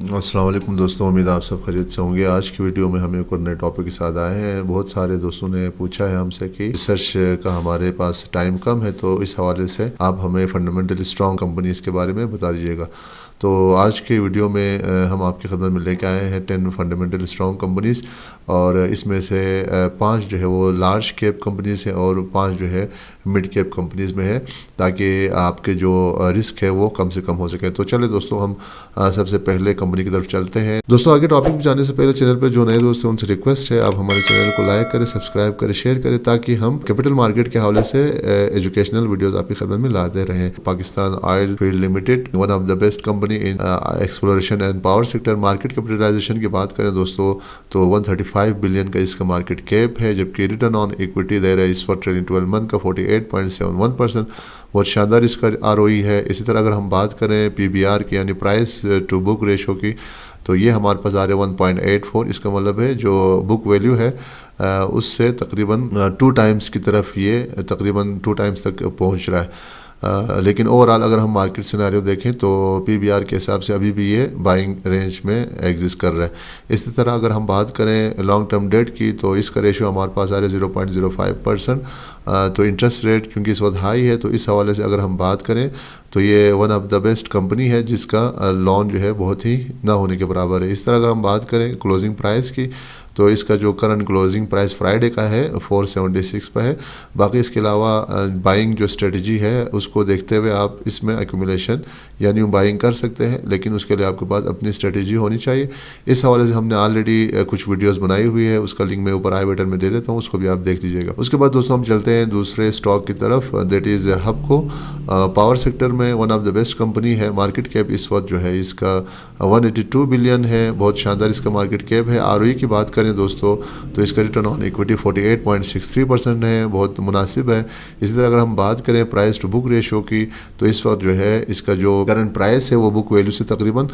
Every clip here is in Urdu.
السلام علیکم دوستوں، امید آپ سب خیریت سے ہوں گے۔ آج کی ویڈیو میں ہم ایک اور نئے ٹاپک کے ساتھ آئے ہیں۔ بہت سارے دوستوں نے پوچھا ہے ہم سے کہ ریسرچ کا ہمارے پاس ٹائم کم ہے، تو اس حوالے سے آپ ہمیں فنڈامنٹل اسٹرانگ کمپنیز کے بارے میں بتا دیجیے گا۔ تو آج کی ویڈیو میں ہم آپ کی خدمت میں لے کے آئے ہیں 10 فنڈامنٹل اسٹرانگ کمپنیز، اور اس میں سے 5 جو ہے وہ لارج کیپ کمپنیز ہیں اور 5 جو ہے مڈ کیپ کمپنیز میں ہے، تاکہ آپ کے جو رسک ہے وہ کم سے کم ہو سکے۔ تو چلے دوستوں، ہم سب سے پہلے کمپنی کی طرف چلتے ہیں۔ دوستوں، آگے ٹاپک میں جانے سے پہلے چینل پہ جو نئے دوست ہیں ان سے ریکویسٹ ہے آپ ہمارے چینل کو لائک کریں، سبسکرائب کریں، شیئر کریں، تاکہ ہم کیپٹل مارکیٹ کے حوالے سے ایجوکیشنل ویڈیوز آپ کی خدمت میں لاتے رہیں۔ Pakistan oil field limited, one of the best company in exploration and power sector. Market capitalization کی بات کریں دوستوں تو 135 بلین کا اس کا مارکیٹ کیپ ہے، جبکہ ریٹرن آن ایکویٹی دے رہا ہے اس وقت ٹریلنگ 12 منتھ کا 48.71%، بہت شاندار اس کا ROE ہے۔ اسی طرح اگر ہم بات کریں PBR کی یعنی پرائس ٹو بک ریشو کی، تو یہ ہمارے پاس آ رہے 1.84۔ اس کا مطلب ہے جو بک ویلیو ہے اس سے تقریباً 2 ٹائمز کی طرف یہ تقریباً 2 ٹائمز تک پہنچ رہا ہے۔ لیکن اوورآل اگر ہم مارکیٹ سیناریو دیکھیں تو PBR کے حساب سے ابھی بھی یہ بائنگ رینج میں ایگزسٹ کر رہا ہے۔ اسی طرح اگر ہم بات کریں لانگ ٹرم ڈیٹ کی، تو اس کا ریشو ہمارے پاس آ رہا ہے 0.05%۔ تو انٹرسٹ ریٹ کیونکہ اس وقت ہائی ہے، تو اس حوالے سے اگر ہم بات کریں تو یہ one of the best company ہے جس کا لون جو ہے بہت ہی نہ ہونے کے برابر ہے۔ اس طرح اگر ہم بات کریں کلوزنگ پرائس کی، تو اس کا جو کرنٹ کلوزنگ پرائس فرائیڈے کا ہے 476 پہ ہے۔ باقی اس کے علاوہ بائنگ جو اسٹریٹجی ہے اس کو دیکھتے ہوئے آپ اس میں ایکومولیشن یعنی بائنگ کر سکتے ہیں، لیکن اس کے لیے آپ کے پاس اپنی اسٹریٹجی ہونی چاہیے۔ اس حوالے سے ہم نے آلریڈی کچھ ویڈیوز بنائی ہوئی ہے، اس کا لنک میں اوپر آئی بٹن میں دے دیتا ہوں، اس کو بھی آپ دیکھ لیجیے گا۔ اس کے بعد دوستوں ہم چلتے ہیں دوسرے اسٹاک کی طرف، دیٹ از ہپکو۔ پاور سیکٹر میں one of the best company ہے۔ مارکیٹ کیپ اس وقت جو ہے اس کا 182 بلین ہے، بہت شاندار اس کا مارکیٹ کیپ ہے۔ ROE کی بات کریں دوستوں تو اس کا ریٹرن آن ایکویٹی 48.63% ہے، بہت مناسب ہے۔ اسی طرح اگر ہم بات کریں پرائس ٹو بک ریشو کی، تو اس وقت جو ہے اس کا جو کرنٹ پرائس ہے وہ بک ویلیو سے تقریباً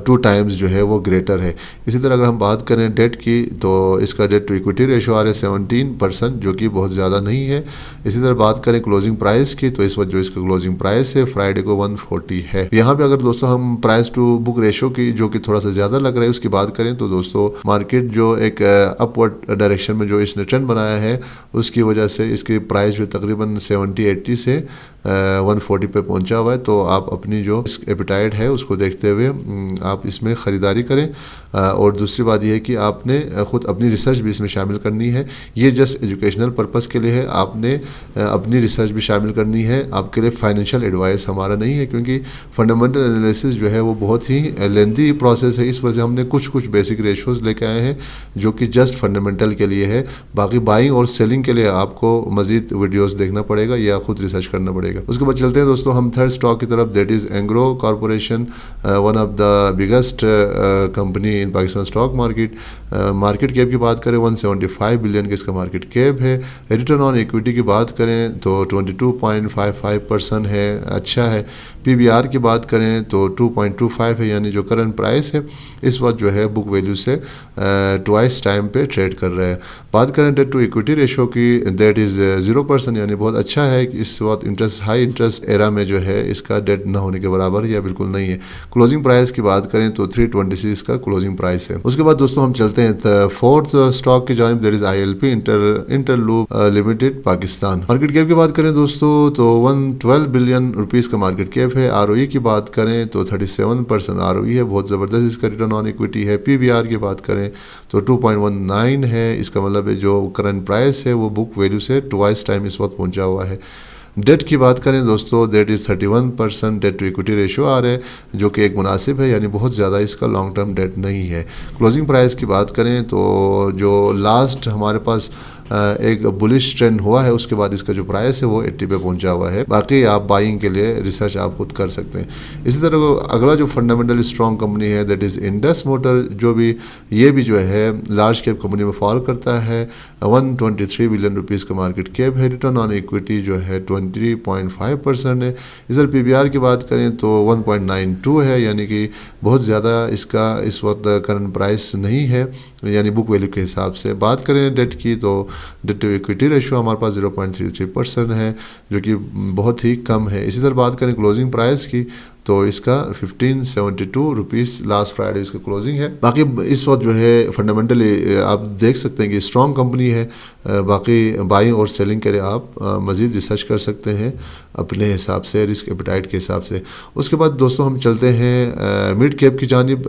2 ٹائمز جو ہے وہ گریٹر ہے۔ اسی طرح اگر ہم بات کریں ڈیٹ کی، تو اس کا ڈیٹ ٹو ایکویٹی ریشو آ رہا ہے 17%، جو کہ بہت زیادہ نہیں ہے۔ اسی طرح بات کریں کلوزنگ پرائس کی، تو اس وقت جو اس کا کلوزنگ پرائس ہے فرائیڈے کو 140 ہے۔ یہاں پہ اگر دوستوں ہم پرائس ٹو بک ریشو کی جو کہ تھوڑا سا زیادہ لگ رہا ہے اس کی بات کریں، تو دوستوں مارکیٹ جو ایک اپورڈ ڈائریکشن میں جو اس نے ٹرینڈ بنایا ہے اس کی وجہ سے اس کی پرائس جو تقریباً 70-80 سے 140 پہ پہنچا ہوا ہے۔ تو آپ اپنی جو ایپیٹائٹ ہے اس کو دیکھتے ہوئے آپ اس میں خریداری کریں۔ اور دوسری بات یہ ہے کہ آپ نے خود اپنی ریسرچ بھی اس میں شامل کرنی ہے۔ یہ جسٹ ایجوکیشنل پرپس کے لیے ہے، آپ نے اپنی ریسرچ بھی شامل کرنی ہے۔ آپ کے لیے فائنینشیل ایڈوائس ہمارا نہیں ہے، کیونکہ فنڈامنٹل انالیسس جو ہے وہ بہت ہی لینتھی پروسیس ہے۔ اس وجہ سے ہم نے کچھ بیسک ریشوز لے کے آئے ہیں جو کہ جسٹ فنڈامنٹل کے لیے ہے۔ باقی بائنگ اور سیلنگ کے لیے آپ کو مزید ویڈیوز دیکھنا پڑے گا یا خود ریسرچ کرنا پڑے گا۔ اس کے بعد چلتے ہیں دوستوں ہم تھرڈ اسٹاک کی طرف، that is Engro corporation, one of the biggest company in Pakistan stock market. Market cap کی بات کریں 175 بلین کا اس کا مارکیٹ کیپ ہے۔ ریٹرن آن ایکویٹی کی بات کریں تو 22.55% ہے، اچھا ہے۔ PBR کی بات کریں تو 2.25 ہے، یعنی جو کرنٹ پرائس ہے اس وقت جو ہے بک ویلیو سے ٹوائس ٹائم پہ ٹریڈ کر رہے ہیں۔ بات کریں ڈیٹ ٹو ایکویٹی ریشو کی، دیٹ از 0%، یعنی بہت اچھا ہے کہ اس وقت ہائی انٹرسٹ ایرا میں جو ہے اس کا ڈیٹ نہ ہونے کے برابر یا بالکل نہیں ہے۔ کلوزنگ پرائس کی بات کریں تو 326 کا کلوزنگ پرائس ہے۔ اس کے بعد دوستوں ہم چلتے ہیں فورتھ اسٹاک کی جانب، that is ILP Interloop limited Pakistan. Market cap کی بات کریں دوستوں تو 112 بلین روپیز کا مارکیٹ کیپ ہے۔ ROE کی بات کریں تو 37% ROE ہے، بہت زبردست اس کا ریٹرن آن ایکویٹی ہے۔ PBR کی بات کریں تو 2.19 ہے، اس کا مطلب ہے جو کرنٹ پرائس ہے وہ بک ویلیو سے ٹوائس ٹائم اس وقت پہنچا ہوا ہے۔ ڈیٹ کی بات کریں دوستوں، that is 31% debt to equity ratio آ رہا ہے، جو کہ ایک مناسب ہے، یعنی بہت زیادہ اس کا لانگ ٹرم ڈیٹ نہیں ہے۔ کلوزنگ پرائس کی بات کریں تو جو لاسٹ ہمارے پاس ایک بلش ٹرینڈ ہوا ہے اس کے بعد اس کا جو پرائس ہے وہ 80 پہ پہنچا ہوا ہے۔ باقی آپ بائنگ کے لیے ریسرچ آپ خود کر سکتے ہیں۔ اسی طرح اگلا جو فنڈامنٹل اسٹرانگ کمپنی ہے دیٹ از انڈس موٹر، جو بھی یہ بھی جو ہے لارج کیپ کمپنی میں فال کرتا ہے۔ 123 بلین روپیز کا مارکیٹ کیپ ہے۔ ریٹرن آن ایکویٹی جو ہے 20.5% ہے۔ ادھر PBR کی بات کریں تو 1.92 ہے، یعنی کہ بہت زیادہ اس کا اس وقت کرنٹ پرائس نہیں ہے، یعنی بک ویلیو کے حساب سے۔ بات کریں ڈیٹ کی تو ڈیٹ ٹو ایکویٹی ریشو ہمارے پاس 0.33% ہے، جو کہ بہت ہی کم ہے۔ اسی طرح بات کریں کلوزنگ پرائس کی تو اس کا 1572 روپیز لاسٹ فرائیڈے اس کا کلوزنگ ہے۔ باقی اس وقت جو ہے فنڈامنٹلی آپ دیکھ سکتے ہیں کہ اسٹرانگ کمپنی ہے، باقی بائنگ اور سیلنگ کے لیے آپ مزید ریسرچ کر سکتے ہیں اپنے حساب سے، رسک ایپیٹائٹ کے حساب سے۔ اس کے بعد دوستوں ہم چلتے ہیں مڈ کیپ کی جانب،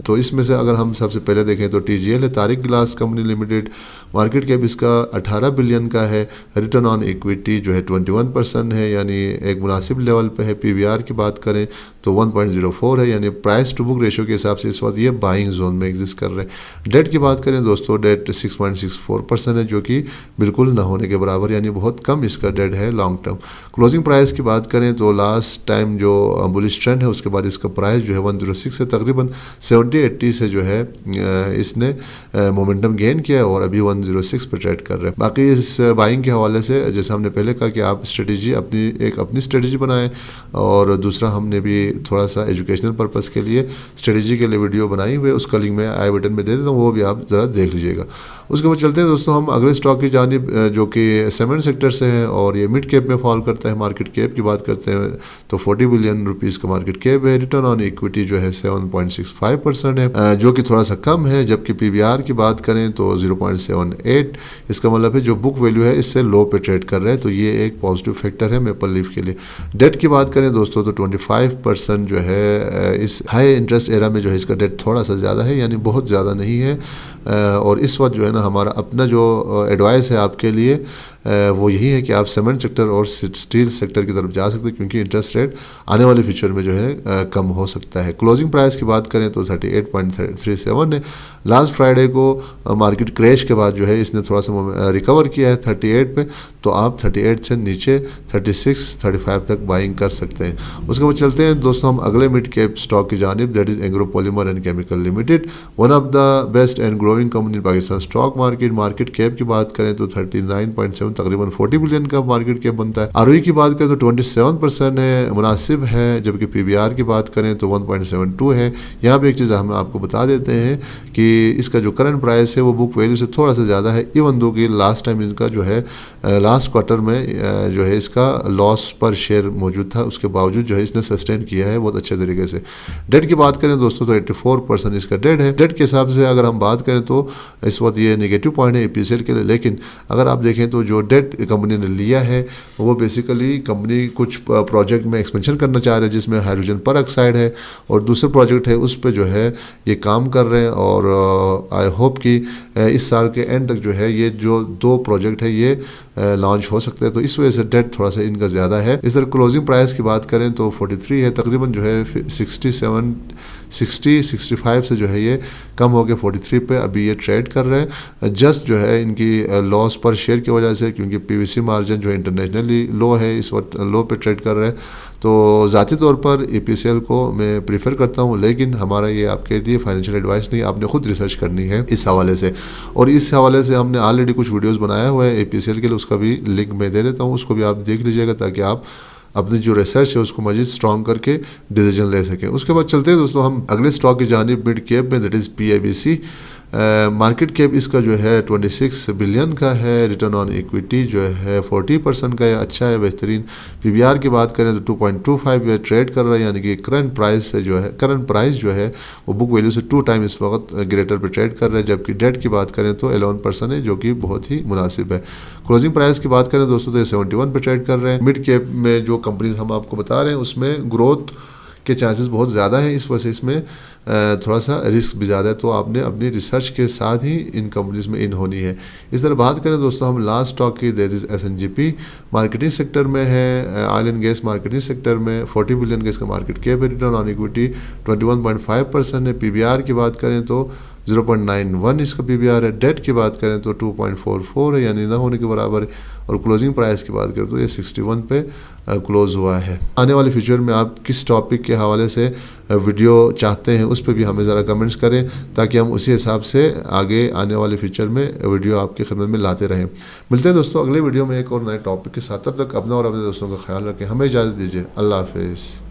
تو اس میں سے اگر ہم سب سے پہلے دیکھیں تو ٹی جی ایل ہے، Tariq glass company limited, market cap اس کا 18 بلین کا ہے، ریٹرن آن ایکویٹی جو ہے 21% ہے، یعنی ایک مناسب لیول پہ ہے۔ پی وی آر کی بات کریں تو 1.04 ہے، یعنی پرائس ٹو بک ریشو کے حساب سے اس وقت یہ بائنگ زون میں ایگزسٹ کر رہے ہیں۔ ڈیٹ کی بات کریں دوستوں، ڈیٹ 6.64% ہے، جو کہ بالکل نہ ہونے کے برابر، یعنی بہت کم اس کا ڈیٹ ہے لانگ ٹرم۔ کلوزنگ پرائس کی بات کریں تو لاسٹ ٹائم جو بلش ٹرینڈ ہے اس کے بعد اس کا پرائس جو ہے 106 ہے، تقریباً 70-80 سے جو ہے اس نے مومنٹم گین کیا ہے اور ابھی 106 پہ ٹریڈ کر رہے ہیں۔ باقی اس بائنگ کے حوالے سے جیسے ہم نے پہلے کہا کہ آپ اسٹریٹجی اپنی اسٹریٹجی بنائیں، اور دوسرا ہم نے بھی تھوڑا سا ایجوکیشنل پرپس کے لیے اسٹریٹجی کے لیے ویڈیو بنائی ہوئی ہے، اس کا لنک میں آئی بٹن میں دے دیتا ہوں، وہ بھی آپ ذرا دیکھ لیجیے گا۔ اس کے بعد چلتے ہیں دوستوں ہم اگلے اسٹاک کی جانب، جو کہ سیمنٹ سیکٹر سے ہے اور یہ مڈ کیپ میں فال کرتا ہے۔ مارکیٹ کیپ کی بات کرتے ہیں تو 40 بلین روپیز کا مارکیٹ کیپ ہے، ریٹرن آن ایکویٹی جو ہے 7.65% ہے، جو کہ تھوڑا سا کم ہے، جبکہ پی وی آر کی بات کریں تو 0.78، اس کا مطلب ہے جو بک ویلیو ہے اس سے لو پہ ٹریڈ کر رہے ہیں، تو یہ ایک پازیٹیو فیکٹر ہے میپل لیف کے لیے۔ ڈیٹ کی بات کریں دوستوں تو 25% جو ہے اس ہائی انٹرسٹ ایرا میں جو ہے اس کا ڈیٹ تھوڑا سا زیادہ ہے، یعنی بہت زیادہ نہیں ہے، اور اس وقت جو ہے نا ہمارا اپنا جو ایڈوائس ہے آپ کے لیے وہ یہی ہے کہ آپ سیمنٹ سیکٹر اور اسٹیل سیکٹر کی طرف جا سکتے ہیں، کیونکہ انٹرسٹ ریٹ آنے والے فیوچر میں جو ہے کم ہو سکتا ہے۔ کلوزنگ پرائس کی بات کریں تو 38.37 ہے۔ لاسٹ فرائیڈے کو مارکیٹ کریش کے بعد جو ہے اس نے تھوڑا سا ریکور کیا ہے 38 پہ، تو آپ 38 سے نیچے 36-35 تک بائنگ کر سکتے ہیں۔ اس کے بعد چلتے ہیں دوستوں ہم اگلے مڈ کیپ اسٹاک کی جانب، that is Engro polymer and chemical limited, one of the best and growing company Pakistan stock market. Market cap کی بات کریں تو 39.7، تقریباً 40 بلین کا مارکیٹ کیپ بنتا ہے۔ آر او ای کی بات کریں تو 27% ہے، مناسب ہے، جبکہ پی وی آر کی بات کریں تو 1.72 ہے۔ یہاں پہ ایک چیز ہم آپ کو بتا دیتے ہیں کہ اس کا جو کرنٹ پرائس ہے وہ بک ویلیو سے تھوڑا سا زیادہ ہے، ایون دو کہ لاسٹ ٹائم ان کا جو ہے لاسٹ کوارٹر میں جو ہے اس کا لاس پر شیئر موجود تھا، اس کے باوجود جو ہے اس نے سسٹین کیا ہے بہت اچھے طریقے سے۔ ڈیٹ کی بات کریں دوستوں تو 84% اس کا ڈیٹ ہے۔ ڈیٹ کے حساب سے اگر ہم بات کریں تو اس وقت یہ نیگیٹو پوائنٹ ہے ای پی سی ایل کے لیے، لیکن اگر آپ دیکھیں تو جو ڈیٹ کمپنی نے لیا ہے وہ بیسیکلی کمپنی کچھ پروجیکٹ میں ایکسپینشن کرنا چاہ رہے ہیں، جس میں ہائیڈروجن پر آکسائڈ ہے اور دوسرے پروجیکٹ ہے اس پہ جو ہے یہ کام کر رہے ہیں، اور آئی ہوپ کہ اس سال کے اینڈ تک جو ہے یہ جو 2 پروجیکٹ ہے یہ لانچ ہو سکتے ہیں، تو اس وجہ سے ڈیٹ تھوڑا سا ان کا زیادہ ہے۔ اس طرح کلوزنگ پرائس کی بات کریں تو 43 ہے، تقریباً جو ہے 65 سے جو ہے یہ کم ہو کے 43 پہ ابھی یہ ٹریڈ کر رہے ہیں، جسٹ جو ہے ان کی لاس پر شیئر کی وجہ سے، کیونکہ پی وی سی مارجن جو انٹرنیشنلی لو ہے، اس وقت لو پہ ٹریڈ کر رہے ہیں۔ تو ذاتی طور پر ای پی سی ایل کو میں پریفر کرتا ہوں، لیکن ہمارا یہ آپ کے لیے فائنینشیل ایڈوائس نہیں، آپ نے خود ریسرچ کرنی ہے اس حوالے سے، اور اس حوالے سے ہم نے آلریڈی کچھ ویڈیوز بنایا ہوا ہے ای پی سی ایل کے لیے، اس کا بھی لنک میں دے دیتا ہوں، اس کو بھی آپ دیکھ لیجیے گا تاکہ آپ اپنی جو ریسرچ ہے اس کو مزید اسٹرانگ کر کے ڈیسیجن لے سکیں۔ اس کے بعد چلتے ہیں دوستوں ہم اگلے اسٹاک کی جانب مڈ کیپ میں، that is P A B C. Market cap اس کا جو ہے 26 بلین کا ہے، ریٹرن آن ایکویٹی جو ہے 40% کا ہے، اچھا ہے، بہترین۔ پی وی آر کی بات کریں تو 2.25 ٹریڈ کر رہا ہے، یعنی کہ کرنٹ پرائس جو ہے وہ بک ویلیو سے 2 ٹائم اس وقت گریٹر پہ ٹریڈ کر رہا ہے، جبکہ ڈیٹ کی بات کریں تو 11% ہے، جو کہ بہت ہی مناسب ہے۔ کلوزنگ پرائس کی بات کریں دوستوں تو 71 پہ ٹریڈ کر رہے ہیں۔ مڈ کیپ میں جو کمپنیز ہم آپ کو بتا رہے ہیں اس میں گروتھ کے چانسز بہت زیادہ ہیں، اس وجہ سے اس میں تھوڑا سا رسک بھی زیادہ ہے، تو آپ نے اپنی ریسرچ کے ساتھ ہی ان کمپنیز میں ان ہونی ہے۔ اس طرح بات کریں دوستوں ہم لاسٹ اسٹاک کی، that is S N G P, marketing sector میں ہے، oil and gas marketing sector میں 40 بلین کا اس کا مارکیٹ کیپ ہے، ریٹرن آن ایکویٹی 21.5% ہے۔ پی وی آر کی بات کریں تو 0.91 اس کا پی وی آر ہے، ڈیٹ کی بات کریں تو 2.44 ہے، یعنی نہ ہونے کے برابر ہے، اور کلوزنگ پرائس کی بات کریں تو یہ 61 پہ کلوز ہوا ہے۔ آنے والے فیوچر میں آپ کس ٹاپک کے حوالے سے ویڈیو چاہتے ہیں اس پہ بھی ہمیں ذرا کمنٹس کریں، تاکہ ہم اسی حساب سے آگے آنے والے فیوچر میں ویڈیو آپ کی خدمت میں لاتے رہیں۔ ملتے ہیں دوستوں اگلے ویڈیو میں ایک اور نئے ٹاپک کے ساتھ، تب تک اپنا اور اپنے دوستوں کا خیال رکھیں، ہمیں اجازت دیجیے، اللہ حافظ۔